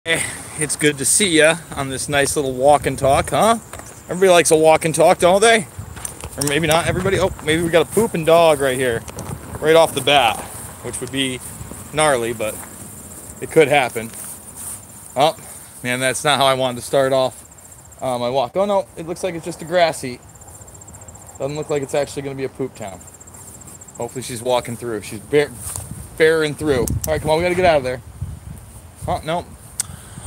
It's good to see ya on this nice little walk and talk, huh? Everybody likes a walk and talk, don't they? Or maybe not everybody. Oh, maybe we got a pooping dog right here, right off the bat, which would be gnarly, but it could happen. Oh, man, that's not how I wanted to start off my walk. Oh no, it looks like it's just a grass eat. Doesn't look like it's actually going to be a poop town. Hopefully she's walking through. She's bearing through. All right, come on, we got to get out of there. Oh, no.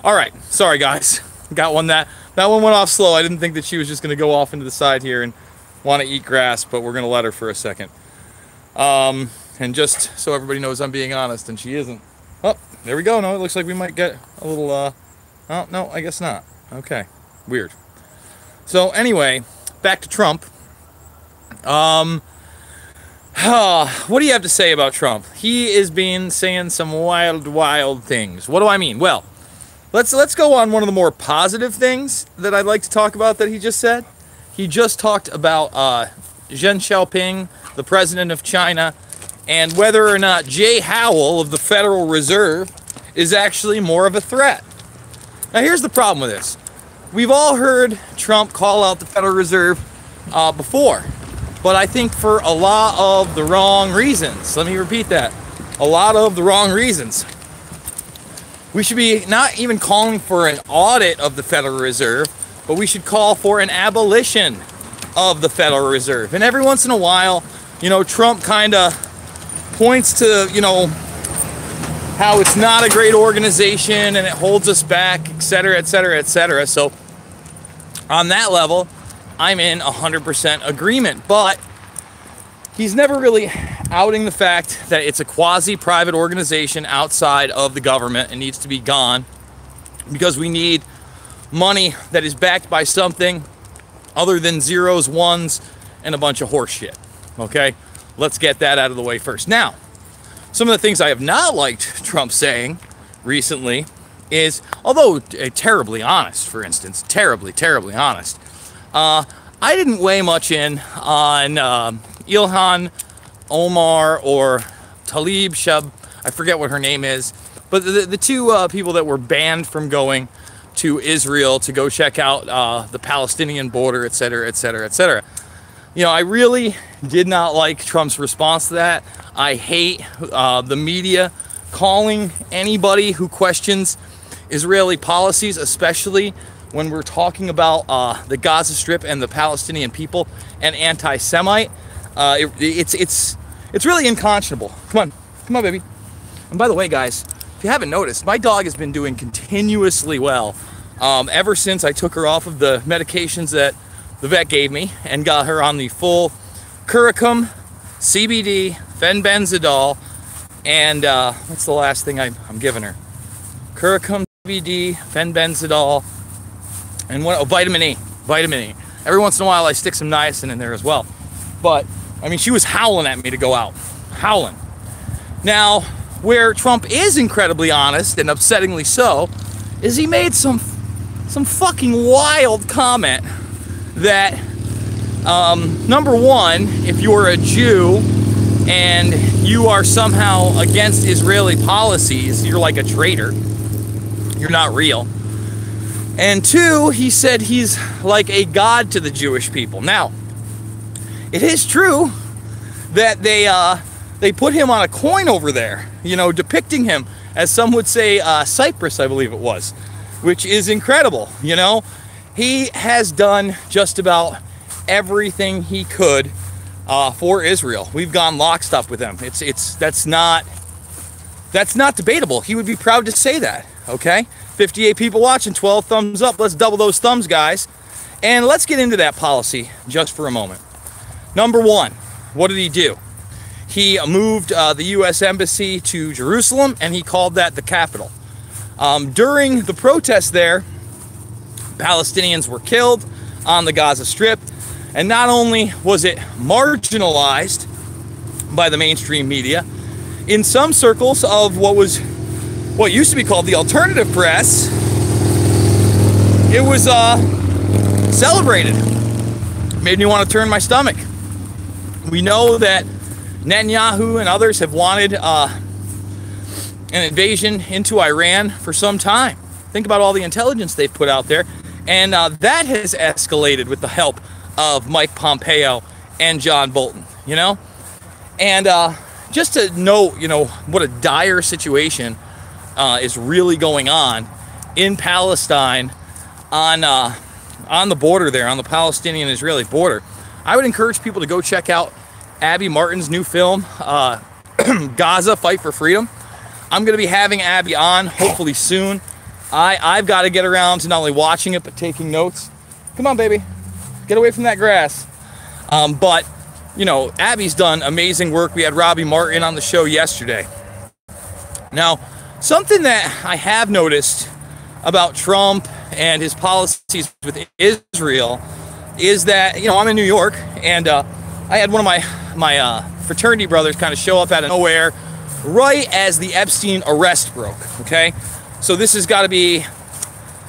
All right, sorry guys. Got one that one went off slow. I didn't think that she was just going to go off into the side here and want to eat grass, but we're going to let her for a second. And just so everybody knows I'm being honest, and she isn't. Oh, there we go. No, it looks like we might get a little, oh, no, I guess not. Okay, weird. So anyway, back to Trump. What do you have to say about Trump? He is saying some wild things. What do I mean? Well, let's go on one of the more positive things that I'd like to talk about that he just said. He just talked about Deng Xiaoping, the president of China, and whether or not Jay Howell of the Federal Reserve is actually more of a threat. Now here's the problem with this. We've all heard Trump call out the Federal Reserve before, but I think for a lot of the wrong reasons. Let me repeat that. A lot of the wrong reasons. We should be not even calling for an audit of the Federal Reserve, but we should call for an abolition of the Federal Reserve. And every once in a while, you know, Trump kind of points to, you know, how it's not a great organization and it holds us back, etc., etc., etc. So on that level, I'm in 100% agreement, but he's never really outing the fact that it's a quasi-private organization outside of the government and needs to be gone because we need money that is backed by something other than zeros, ones, and a bunch of horse shit. Okay? Let's get that out of the way first. Now, some of the things I have not liked Trump saying recently is, although terribly honest, for instance, terribly honest, I didn't weigh much in on Ilhan Omar or Talib Shab, I forget what her name is, but the two people that were banned from going to Israel to go check out the Palestinian border, etc., etc., etc. You know, I really did not like Trump's response to that. I hate the media calling anybody who questions Israeli policies, especially when we're talking about the Gaza Strip and the Palestinian people, and anti-Semite. It's really unconscionable. Come on, baby. And by the way, guys, if you haven't noticed, my dog has been doing continuously well ever since I took her off of the medications that the vet gave me and got her on the full Curicum, CBD, fenbenzidol, and what's the last thing I'm giving her? Curicum, CBD, fenbenzidol, and what? Oh, vitamin E. Vitamin E. Every once in a while, I stick some niacin in there as well. But I mean, she was howling at me to go out, howling. Now, where Trump is incredibly honest and upsettingly so, is he made some fucking wild comment that number one, if you're a Jew and you are somehow against Israeli policies, you're like a traitor. You're not real. And two, he said he's like a god to the Jewish people. Now, it is true that they put him on a coin over there, you know, depicting him as some would say Cyprus, I believe it was, which is incredible. You know, he has done just about everything he could for Israel. We've gone lockstep with him. That's not debatable. He would be proud to say that. Okay, 58 people watching, 12 thumbs up. Let's double those thumbs, guys, and let's get into that policy just for a moment. Number one, what did he do? He moved the U.S. Embassy to Jerusalem, and he called that the capital. During the protests there, Palestinians were killed on the Gaza Strip, and not only was it marginalized by the mainstream media, in some circles of what used to be called the alternative press, it was celebrated. Made me want to turn my stomach. We know that Netanyahu and others have wanted an invasion into Iran for some time. Think about all the intelligence they've put out there. And that has escalated with the help of Mike Pompeo and John Bolton, you know? And just to know, you know, what a dire situation is really going on in Palestine on the border there, on the Palestinian-Israeli border, I would encourage people to go check out Abby Martin's new film, Gaza, Fight for Freedom. I'm going to be having Abby on hopefully soon. I've got to get around to not only watching it, but taking notes. Come on, baby. Get away from that grass. But, you know, Abby's done amazing work. We had Robbie Martin on the show yesterday. Now, something that I have noticed about Trump and his policies with Israel is that, you know, I'm in New York, and I had one of my fraternity brothers kind of show up out of nowhere right as the Epstein arrest broke, okay? So this has got to be,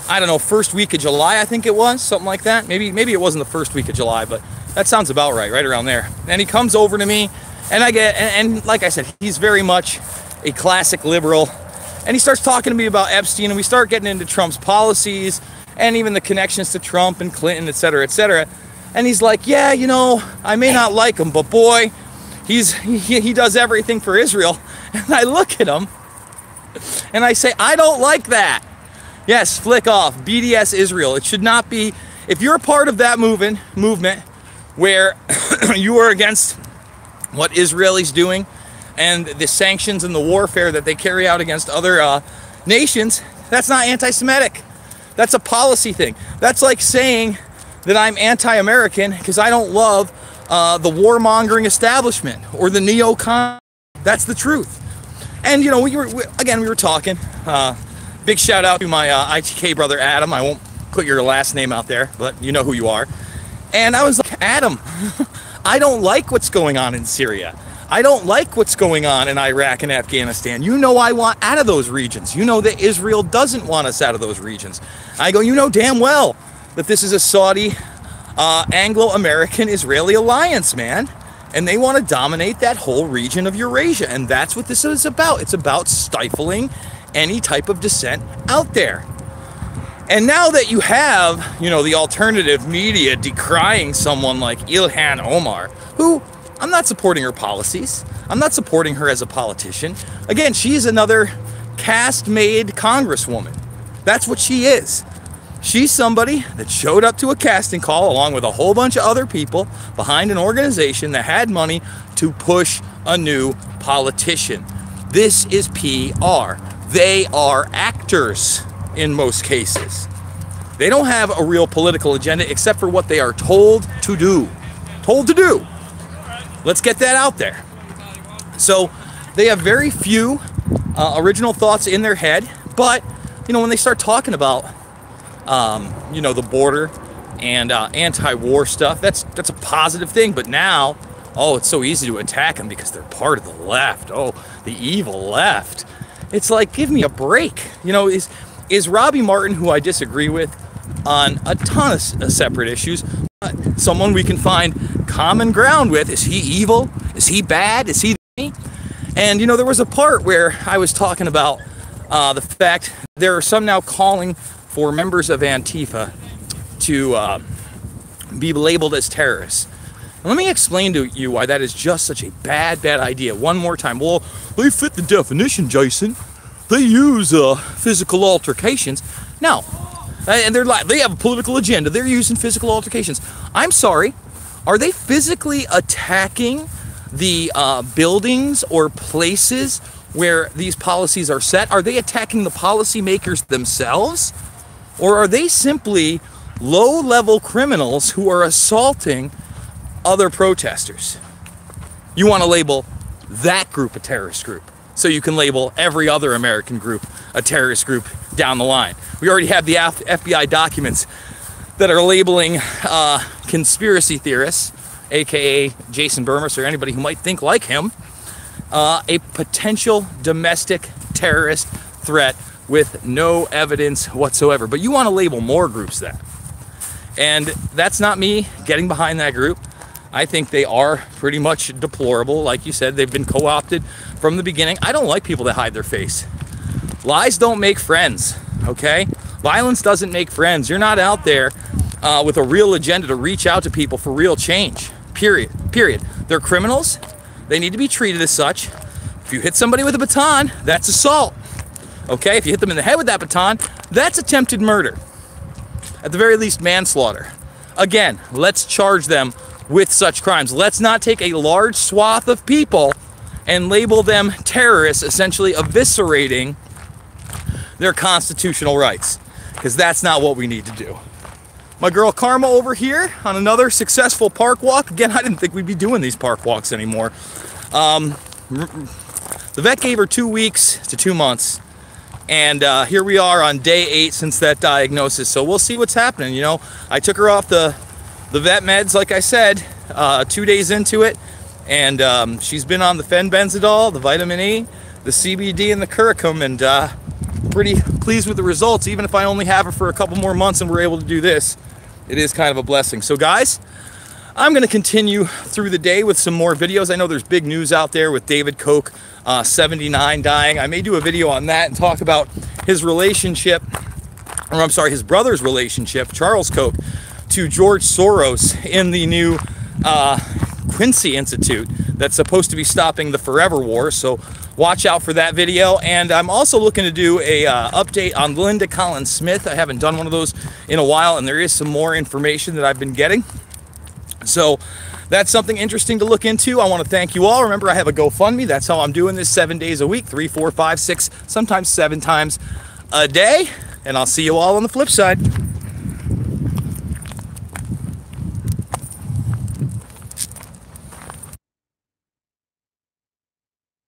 I don't know, first week of July, I think it was, something like that. Maybe it wasn't the first week of July, but that sounds about right around there. And he comes over to me, and and like I said, he's very much a classic liberal, and he starts talking to me about Epstein, and we start getting into Trump's policies, and even the connections to Trump and Clinton, et cetera, et cetera. And he's like, yeah, you know, I may not like him, but boy, he does everything for Israel. And I look at him, and I say, I don't like that. Yes, flick off, BDS Israel. It should not be, if you're a part of that movement where you are against what Israel's doing and the sanctions and the warfare that they carry out against other nations, that's not anti-Semitic. That's a policy thing. That's like saying that I'm anti-American because I don't love the warmongering establishment or the neocon. That's the truth. And, you know, we were talking. Big shout out to my ITK brother, Adam. I won't put your last name out there, but you know who you are. And I was like, Adam, I don't like what's going on in Syria. I don't like what's going on in Iraq and Afghanistan. You know I want out of those regions. You know that Israel doesn't want us out of those regions. I go, you know damn well that this is a Saudi, Anglo-American Israeli alliance, man. And they want to dominate that whole region of Eurasia. And that's what this is about. It's about stifling any type of dissent out there. And now that you have, you know, the alternative media decrying someone like Ilhan Omar, who I'm not supporting her policies. I'm not supporting her as a politician. Again, she's another caste-made congresswoman. That's what she is. She's somebody that showed up to a casting call along with a whole bunch of other people behind an organization that had money to push a new politician. This is PR. They are actors in most cases. They don't have a real political agenda except for what they are told to do. Told to do. Let's get that out there. So they have very few original thoughts in their head, but, you know, when they start talking about, you know, the border and anti-war stuff, that's a positive thing. But now, oh, it's so easy to attack them because they're part of the left. Oh, the evil left. It's like, give me a break. You know, is Robbie Martin, who I disagree with on a ton of separate issues, someone we can find common ground with? Is he evil? Is he bad? Is he me? And, you know, there was a part where I was talking about the fact there are some now calling for members of Antifa to be labeled as terrorists. And let me explain to you why that is just such a bad idea one more time. Well, they fit the definition, Jason. They use physical altercations. No. And they have a political agenda. They're using physical altercations. I'm sorry. Are they physically attacking the buildings or places where these policies are set? Are they attacking the policymakers themselves? Or are they simply low-level criminals who are assaulting other protesters? You want to label that group a terrorist group, so you can label every other American group a terrorist group down the line. We already have the FBI documents that are labeling conspiracy theorists, aka Jason Burmis or anybody who might think like him, a potential domestic terrorist threat with no evidence whatsoever. But you want to label more groups that. And that's not me getting behind that group. I think they are pretty much deplorable. Like you said, they've been co-opted from the beginning. I don't like people that hide their face. Lies don't make friends. okay? Violence doesn't make friends. You're not out there with a real agenda to reach out to people for real change, period. They're criminals. They need to be treated as such. If you hit somebody with a baton, that's assault, okay? If you hit them in the head with that baton, that's attempted murder. At the very least, manslaughter. Again, let's charge them with such crimes. Let's not take a large swath of people and label them terrorists, essentially eviscerating their constitutional rights, because that's not what we need to do. My girl Karma over here on another successful park walk. Again, I didn't think we'd be doing these park walks anymore. The vet gave her 2 weeks to 2 months, and here we are on day 8 since that diagnosis. So we'll see what's happening. You know, I took her off the vet meds, like I said, 2 days into it, and she's been on the fenbenzidol, the vitamin E, the CBD, and the curcum, and pretty pleased with the results. Even if I only have her for a couple more months and we're able to do this, it is kind of a blessing. So guys, I'm going to continue through the day with some more videos. I know there's big news out there with David Koch, 79, dying. I may do a video on that and talk about his relationship, or I'm sorry, his brother's relationship, Charles Koch, to George Soros in the new Quincy Institute that's supposed to be stopping the forever war. So watch out for that video. And I'm also looking to do a update on Linda Collins Smith. I haven't done one of those in a while, and there is some more information that I've been getting. So that's something interesting to look into. I want to thank you all. Remember, I have a GoFundMe. That's how I'm doing this 7 days a week, 3, 4, 5, 6, sometimes 7 times a day. And I'll see you all on the flip side.